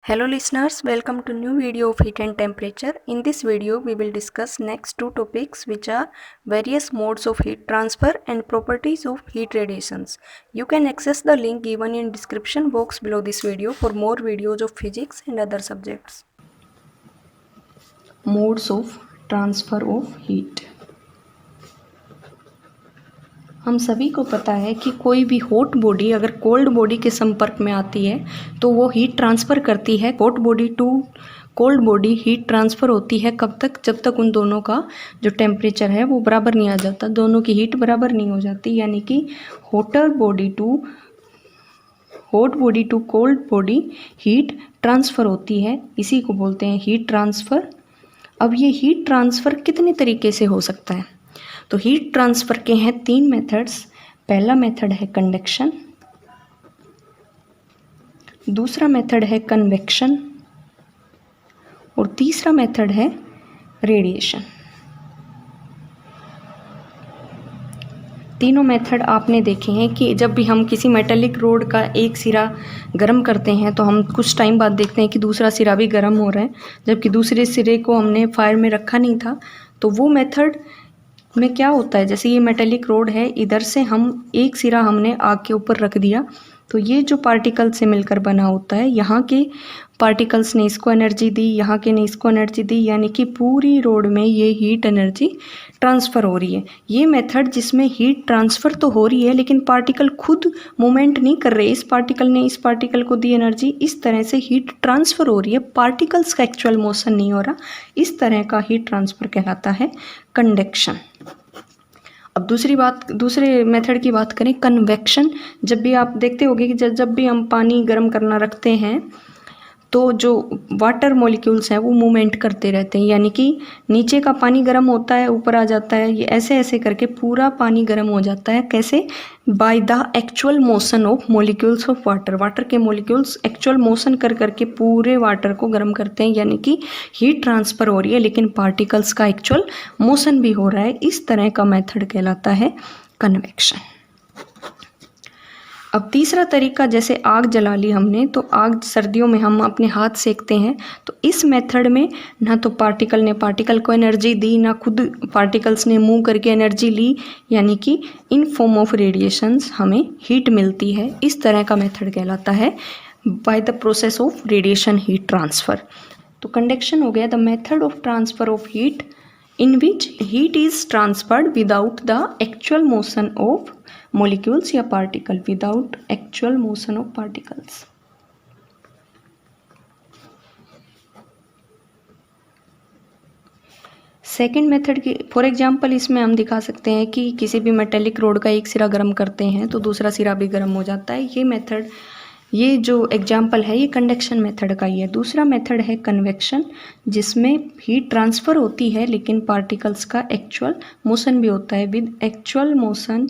Hello listeners, welcome to new video of heat and temperature. In this video, we will discuss next two topics which are various modes of heat transfer and properties of heat radiations. You can access the link given in description box below this video for more videos of physics and other subjects. Modes of transfer of heat. हम सभी को पता है कि कोई भी hot body अगर cold body के संपर्क में आती है तो वो हीट ट्रांसफ़र करती है। Hot body to cold body heat transfer होती है कब तक? जब तक उन दोनों का जो टेम्परेचर है वो बराबर नहीं आ जाता, दोनों की हीट बराबर नहीं हो जाती, यानी कि hot body to cold body heat transfer होती है। इसी को बोलते हैं हीट ट्रांसफ़र। अब ये हीट ट्रांसफ़र कितने तरीके से हो सकता है? तो हीट ट्रांसफ़र के हैं तीन मेथड्स। पहला मेथड है कंडक्शन, दूसरा मेथड है कन्वेक्शन और तीसरा मेथड है रेडिएशन। तीनों मेथड आपने देखे हैं कि जब भी हम किसी मेटेलिक रोड का एक सिरा गर्म करते हैं तो हम कुछ टाइम बाद देखते हैं कि दूसरा सिरा भी गर्म हो रहा है, जबकि दूसरे सिरे को हमने फायर में रखा नहीं था। तो वो मेथड में क्या होता है, जैसे ये मेटेलिक रोड है, इधर से हम एक सिरा हमने आग के ऊपर रख दिया तो ये जो पार्टिकल से मिलकर बना होता है, यहाँ के पार्टिकल्स ने इसको एनर्जी दी, यहाँ के ने इसको एनर्जी दी, यानी कि पूरी रोड में ये हीट एनर्जी ट्रांसफ़र हो रही है। ये मेथड जिसमें हीट ट्रांसफ़र तो हो रही है लेकिन पार्टिकल खुद मूवमेंट नहीं कर रहे, इस पार्टिकल ने इस पार्टिकल को दी एनर्जी, इस तरह से हीट ट्रांसफ़र हो रही है, पार्टिकल्स का एक्चुअल मोशन नहीं हो रहा। इस तरह का हीट ट्रांसफ़र कहलाता है कंडक्शन। अब दूसरे मेथड की बात करें, कन्वेक्शन। जब भी आप देखते होंगे कि जब भी हम पानी गर्म करना रखते हैं तो जो वाटर मॉलिक्यूल्स हैं वो मूवमेंट करते रहते हैं, यानी कि नीचे का पानी गर्म होता है, ऊपर आ जाता है, ये ऐसे ऐसे करके पूरा पानी गर्म हो जाता है। कैसे? By the actual motion of molecules of water. Water के मॉलिक्यूल्स एक्चुअल मोशन कर करके पूरे वाटर को गर्म करते हैं, यानी कि हीट ट्रांसफ़र हो रही है लेकिन पार्टिकल्स का एक्चुअल मोशन भी हो रहा है। इस तरह का मेथड कहलाता है कन्वेक्शन। अब तीसरा तरीका, जैसे आग जला ली हमने, तो आग सर्दियों में हम अपने हाथ सेकते हैं, तो इस मेथड में ना तो पार्टिकल ने पार्टिकल को एनर्जी दी, ना खुद पार्टिकल्स ने मूव करके एनर्जी ली, यानी कि इन फॉर्म ऑफ रेडिएशंस हमें हीट मिलती है। इस तरह का मेथड कहलाता है by the process of radiation heat transfer. तो कंडक्शन हो गया the method of transfer of heat in which heat is transferred without the actual motion of molecules या particle, without actual motion of particles। Second method की for example इसमें हम दिखा सकते हैं कि किसी भी मेटेलिक रोड का एक सिरा गर्म करते हैं तो दूसरा सिरा भी गर्म हो जाता है। ये मेथड, ये जो एग्जाम्पल है ये कंडक्शन मेथड का ही है। दूसरा मेथड है कन्वेक्शन, जिसमें हीट ट्रांसफ़र होती है लेकिन पार्टिकल्स का एक्चुअल मोशन भी होता है। With actual motion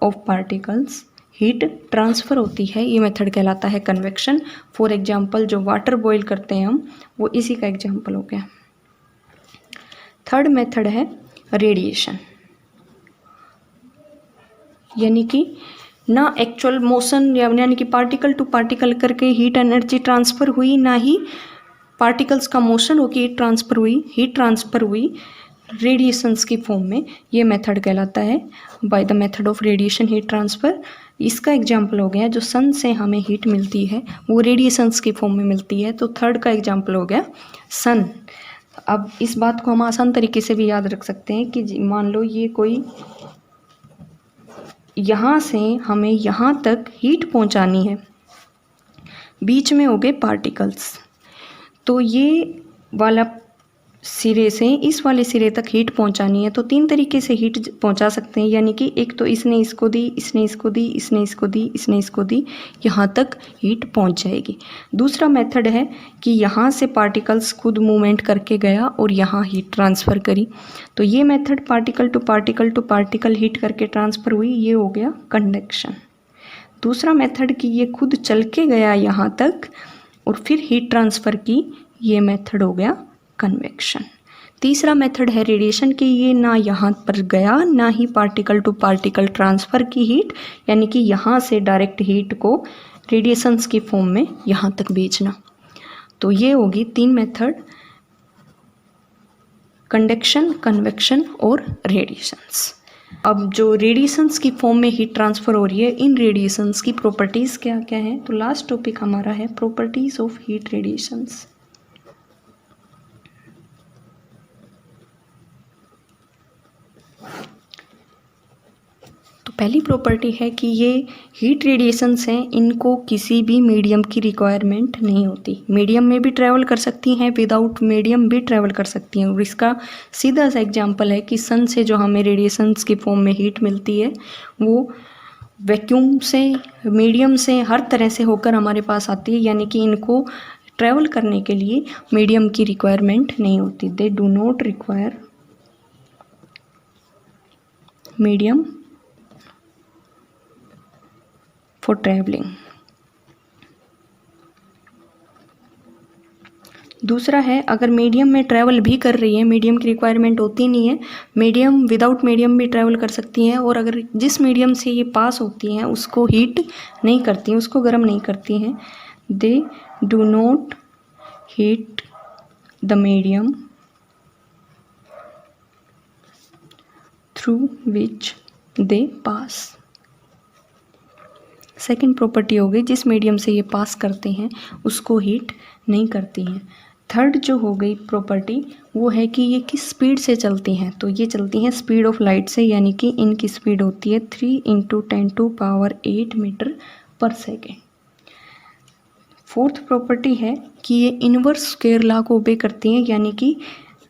of particles heat transfer होती है, ये मेथड कहलाता है कन्वेक्शन। फॉर एग्जांपल जो वाटर बॉईल करते हैं हम, वो इसी का एग्जाम्पल हो गया। थर्ड मेथड है रेडिएशन, यानी कि ना एक्चुअल मोशन यानी कि पार्टिकल टू पार्टिकल करके हीट एनर्जी ट्रांसफ़र हुई, ना ही पार्टिकल्स का मोशन होकर हीट ट्रांसफ़र हुई रेडिएशंस की फॉर्म में। ये मेथड कहलाता है by the method of radiation heat transfer. इसका एग्जांपल हो गया जो सन से हमें हीट मिलती है वो रेडिएशंस की फॉर्म में मिलती है, तो थर्ड का एग्जांपल हो गया सन। अब इस बात को हम आसान तरीके से भी याद रख सकते हैं कि मान लो ये कोई, यहाँ से हमें यहाँ तक हीट पहुँचानी है, बीच में हो गए पार्टिकल्स, तो ये वाला सिरे से इस वाले सिरे तक हीट पहुँचानी है। तो तीन तरीके से हीट पहुँचा सकते हैं, यानी कि एक तो इसने इसको दी, इसने इसको दी, इसने इसको दी, इसने इसको दी, यहाँ तक हीट पहुँच जाएगी। दूसरा मेथड है कि यहाँ से पार्टिकल्स खुद मूवमेंट करके गया और यहाँ हीट ट्रांसफ़र करी, तो ये method particle to particle heat करके ट्रांसफ़र हुई, ये हो गया कंडक्शन। दूसरा मेथड कि ये खुद चल के गया यहाँ तक और फिर हीट ट्रांसफ़र की, ये मेथड हो गया कन्वेक्शन। तीसरा मेथड है रेडिएशन की, ये ना यहाँ पर गया ना ही पार्टिकल टू पार्टिकल ट्रांसफ़र की हीट, यानी कि यहाँ से डायरेक्ट हीट को रेडिएशंस की फॉर्म में यहाँ तक भेजना। तो ये होगी 3 मेथड, कंडक्शन, कन्वेक्शन और रेडिएशंस। अब जो रेडिएशंस की फॉर्म में हीट ट्रांसफ़र हो रही है, इन रेडिएशंस की प्रॉपर्टीज़ क्या क्या हैं, तो लास्ट टॉपिक हमारा है प्रॉपर्टीज़ ऑफ हीट रेडिएशंस। तो पहली प्रॉपर्टी है कि ये हीट रेडिएशंस हैं, इनको किसी भी मीडियम की रिक्वायरमेंट नहीं होती। मीडियम में भी ट्रैवल कर सकती हैं, विदाउट मीडियम भी ट्रैवल कर सकती हैं। और इसका सीधा सा एग्जांपल है कि सन से जो हमें रेडिएशंस की फॉर्म में हीट मिलती है वो वैक्यूम से, मीडियम से, हर तरह से होकर हमारे पास आती है, यानी कि इनको ट्रैवल करने के लिए मीडियम की रिक्वायरमेंट नहीं होती। They do not require medium for travelling. दूसरा है, अगर मीडियम में ट्रैवल भी कर रही है, मीडियम की रिक्वायरमेंट होती नहीं है, मीडियम विदाउट मीडियम भी ट्रैवल कर सकती हैं, और अगर जिस मीडियम से ये पास होती हैं उसको हीट नहीं करती हैं, उसको गर्म नहीं करती हैं। They do not heat the medium through which they pass. Second property हो गई, जिस मीडियम से ये पास करते हैं उसको हीट नहीं करती हैं। थर्ड जो हो गई प्रॉपर्टी वो है कि ये किस स्पीड से चलती हैं, तो ये चलती हैं स्पीड ऑफ लाइट से, यानी कि इनकी स्पीड होती है 3 × 10⁸ मीटर पर सेकेंड। फोर्थ प्रॉपर्टी है कि ये इनवर्स स्क्वायर लॉ को ओबे करती हैं, यानी कि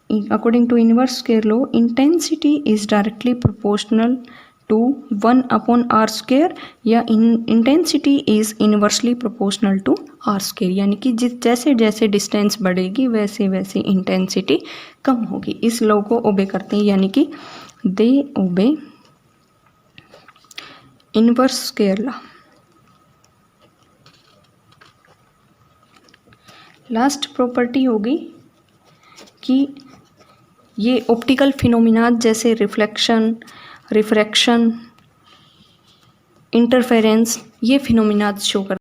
according to inverse square law intensity is directly proportional to 1/r², या intensity is inversely proportional to r², यानी कि जैसे जैसे डिस्टेंस बढ़ेगी वैसे वैसे इंटेंसिटी कम होगी। इस लॉ को ओबे करते हैं, यानी कि they obey inverse square law. Last property होगी कि ये ऑप्टिकल फिनोमिना जैसे रिफ्लेक्शन, रिफ्रैक्शन, इंटरफेरेंस, ये फिनोमिना शो करते हैं।